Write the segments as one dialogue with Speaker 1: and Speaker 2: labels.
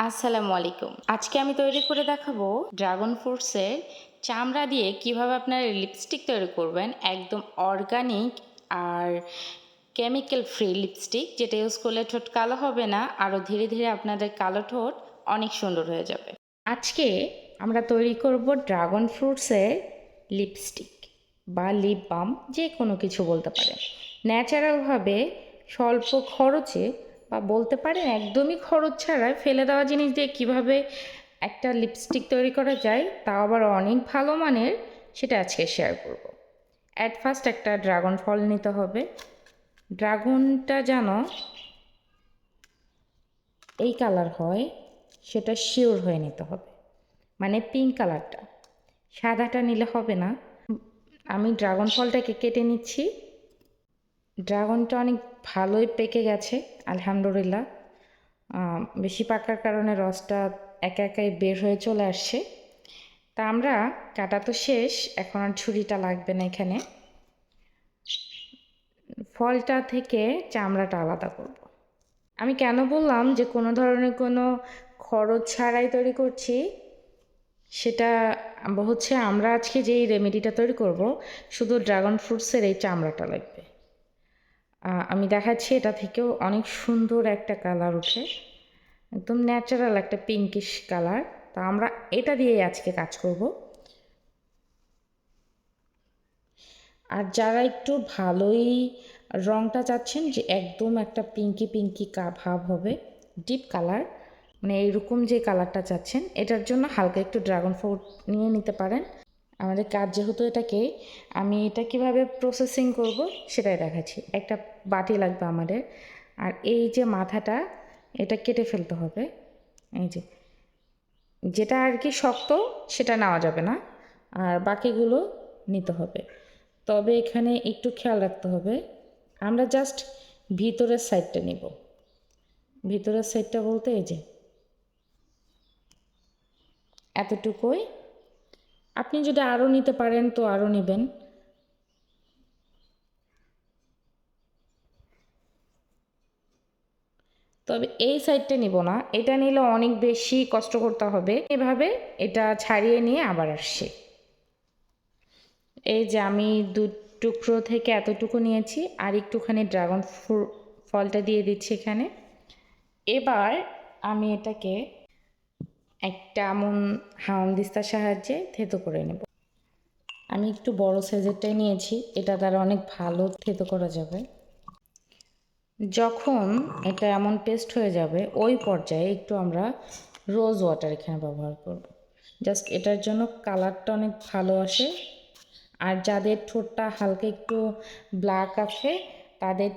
Speaker 1: আসসালামু আলাইকুম। আজকে আমি তৈরি করে দেখাবো ড্রাগন ফ্রুটসের চামড়া দিয়ে কিভাবে আপনারা লিপস্টিক তৈরি করবেন। একদম অর্গানিক আর কেমিক্যাল ফ্রি লিপস্টিক, যেটা ইউজ করলে ঠোঁট কালো হবে না, আরও ধীরে ধীরে আপনাদের কালো ঠোঁট অনেক সুন্দর হয়ে যাবে। আজকে আমরা তৈরি করব ড্রাগন ফ্রুটসের লিপস্টিক বা লিপ বাম, যে কোনো কিছু বলতে পারেন। ন্যাচারালভাবে স্বল্প খরচে বা বলতে পারেন একদমই খরচ ছাড়াই ফেলে দেওয়া জিনিস দিয়ে কিভাবে একটা লিপস্টিক তৈরি করা যায়, তাও আবার অনেক ভালো মানের, সেটা আজকে শেয়ার করব। অ্যাট ফার্স্ট একটা ড্রাগন ফল নিতে হবে। ড্রাগনটা যেন এই কালার হয় সেটা শিওর হয়ে নিতে হবে, মানে পিঙ্ক কালারটা, সাদাটা নিলে হবে না। আমি ড্রাগন ফলটাকে কেটে নিচ্ছি। ড্রাগনটা অনেক ভালোই পেকে গেছে আলহামদুলিল্লাহ। বেশি পাকার কারণে রসটা একা একাই বের হয়ে চলে আসছে। তা আমরা কাটা তো শেষ, এখন আর ছুরিটা লাগবে না। এখানে ফলটা থেকে চামড়াটা আলাদা করব। আমি কেন বললাম যে কোনো ধরনের কোনো খরচ ছাড়াই তৈরি করছি, সেটা হচ্ছে আমরা আজকে যেই রেমেডিটা তৈরি করব, শুধু ড্রাগন ফ্রুটসের এই চামড়াটা লাগবে। আমি দেখাচ্ছি, এটা থেকেও অনেক সুন্দর একটা কালার উঠে, একদম ন্যাচারাল একটা পিঙ্কিশ কালার। তো আমরা এটা দিয়েই আজকে কাজ করব। আর যারা একটু ভালোই রঙটা চাচ্ছেন যে একদম একটা পিঙ্কি পিঙ্কি ভাব হবে, ডিপ কালার, মানে এইরকম যে কালারটা চাচ্ছেন, এটার জন্য হালকা একটু ড্রাগন ফ্রুট নিয়ে নিতে পারেন। আমাদের কাজ যেহেতু এটাকে, আমি এটা কিভাবে প্রসেসিং করব সেটাই দেখাচ্ছি। একটা বাটি লাগবে আমাদের, আর এই যে মাথাটা, এটা কেটে ফেলতে হবে। এই যে যেটা আর কি শক্ত সেটা নেওয়া যাবে না, আর বাকিগুলো নিতে হবে। তবে এখানে একটু খেয়াল রাখতে হবে, আমরা জাস্ট ভিতরের সাইডটা নিব। ভিতরের সাইডটা বলতে এই যে এতটুকুই। আপনি যদি আরও নিতে পারেন তো আরও নেবেন। তবে এই সাইডটা নিব না, এটা নিলে অনেক বেশি কষ্ট করতে হবে। এভাবে এটা ছাড়িয়ে নিয়ে আবার আসছি। এই যে আমি দু টুকরো থেকে এতটুকু নিয়েছি, আর একটুখানি ড্রাগন ফলটা দিয়ে দিচ্ছি এখানে। এবার আমি এটাকে একটা হামানদিস্তার সাহায্যে থেতো করে নেব। আমি একটু বড় সাইজেরটাই নিয়েছি, এটা দ্বারা অনেক ভালো থেতো করা যাবে। যখন এটা এমন পেস্ট হয়ে যাবে, ওই পর্যায়ে একটু আমরা রোজ ওয়াটার এখানে ব্যবহার করব। জাস্ট এটার জন্য কালারটা অনেক ভালো আসে। আর যাদের ঠোঁটটা হালকা একটু ব্ল্যাক আছে, তাদের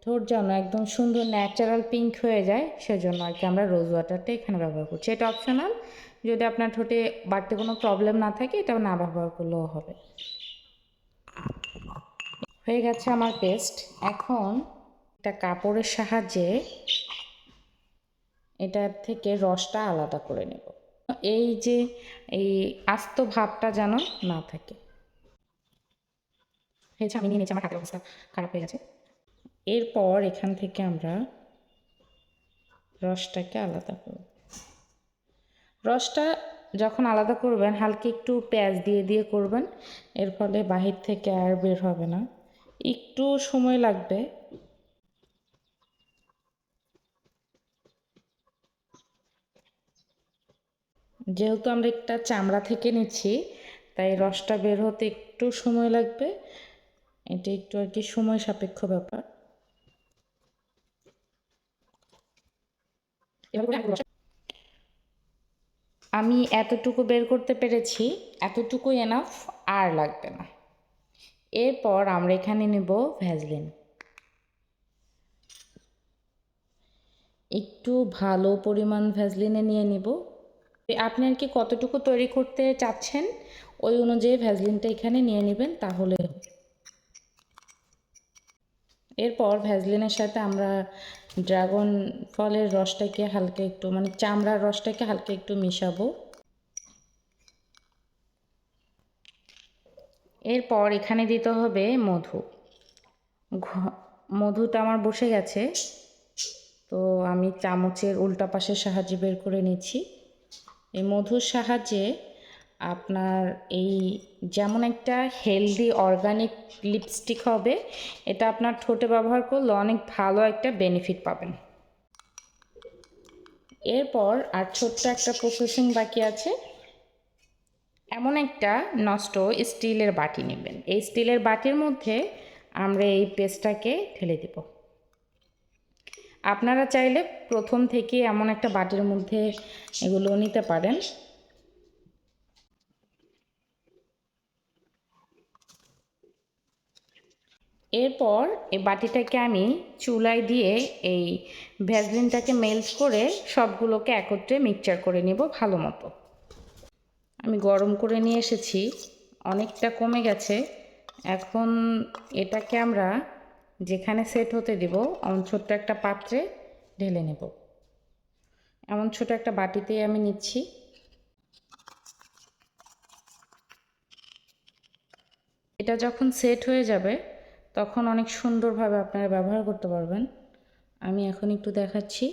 Speaker 1: ঠোঁট যেন একদম সুন্দর ন্যাচারাল পিঙ্ক হয়ে যায়, সেজন্য আর কি আমরা রোজ ওয়াটারটা এখানে ব্যবহার করছি। এটা অপশনাল, যদি আপনার ঠোঁটে বাড়তে কোনো প্রবলেম না থাকে এটাও না ব্যবহার করলেও হবে। হয়ে গেছে আমার পেস্ট। এখন একটা কাপড়ের সাহায্যে এটার থেকে রসটা আলাদা করে নেব, এই যে এই আস্ত ভাবটা যেন না থাকে। হয়েছে, আমি নিয়ে নিয়েছি, আমার হাতের অবস্থা খারাপ হয়ে গেছে। এরপর এখান থেকে আমরা রসটাকে আলাদা করব। রসটা যখন আলাদা করবেন, হালকা একটু পেঁয়াজ দিয়ে দিয়ে করবেন, এর ফলে বাহির থেকে আর বের হবে না, একটু সময় লাগবে। যেহেতু আমরা একটা চামড়া থেকে নিচ্ছি, তাই রসটা বের হতে একটু সময় লাগবে। এটা একটু আর কি সময় সাপেক্ষ ব্যাপার। আমি এতটুকু বের করতে পেরেছি, এতটুকু এনাফ, আর লাগবে না। এরপর আমরা এখানে নেব ভ্যাসলিন। একটু ভালো পরিমাণ ভ্যাসলিনে নিয়ে নিব। আপনি আর কি কতটুকু তৈরি করতে চাচ্ছেন ওই অনুযায়ী ভ্যাসলিনটা এখানে নিয়ে নেবেন, তাহলে। এরপর ভ্যাসলিনের সাথে আমরা ড্রাগন ফলের রসটাকে হালকা একটু, মানে চামড়ার রসটাকে হালকা একটু মিশাবো। এরপর এখানে দিতে হবে মধু। মধুটা আমার বসে গেছে, তো তো আমি চামচের উল্টা পাশের সাহায্যে বের করে নিচ্ছি। এই মধুর সাহায্যে আপনার এই যেমন একটা হেলদি অর্গানিক লিপস্টিক হবে, এটা আপনার ঠোঁটে ব্যবহার করলে অনেক ভালো একটা বেনিফিট পাবেন। এরপর আর ছোট্ট একটা প্রসেসিং বাকি আছে। এমন একটা নষ্ট স্টিলের বাটি নেবেন। এই স্টিলের বাটির মধ্যে আমরা এই পেস্টটাকে ঢেলে দেব। আপনারা চাইলে প্রথম থেকে এমন একটা বাটির মধ্যে এগুলো নিতে পারেন। এরপর এই বাটিটাকে আমি চুলায় দিয়ে এই ভ্যাসলিনটাকে মেল্ট করে সবগুলোকে একত্রে মিক্সচার করে নেব ভালো মতো। আমি গরম করে নিয়ে এসেছি, অনেকটা কমে গেছে। এখন এটাকে আমরা যেখানে সেট হতে দেব এমন ছোট্ট একটা পাত্রে ঢেলে নেব। এমন ছোট একটা বাটিতেই আমি নিচ্ছি। এটা যখন সেট হয়ে যাবে তখন অনেক সুন্দরভাবে আপনারা ব্যবহার করতে পারবেন। আমি এখন একটু দেখাচ্ছি।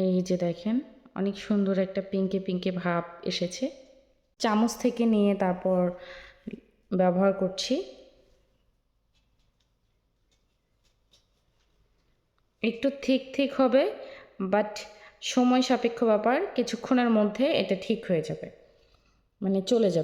Speaker 1: এই যে দেখেন, অনেক সুন্দর একটা পিঙ্কে পিঙ্কে ভাব এসেছে। চামচ থেকে নিয়ে তারপর ব্যবহার করছি। একটু ঠিক ঠিক হবে, বাট সময় সাপেক্ষ ব্যাপার, কিছুক্ষণের মধ্যে এটা ঠিক হয়ে যাবে, মানে চলে যাবে।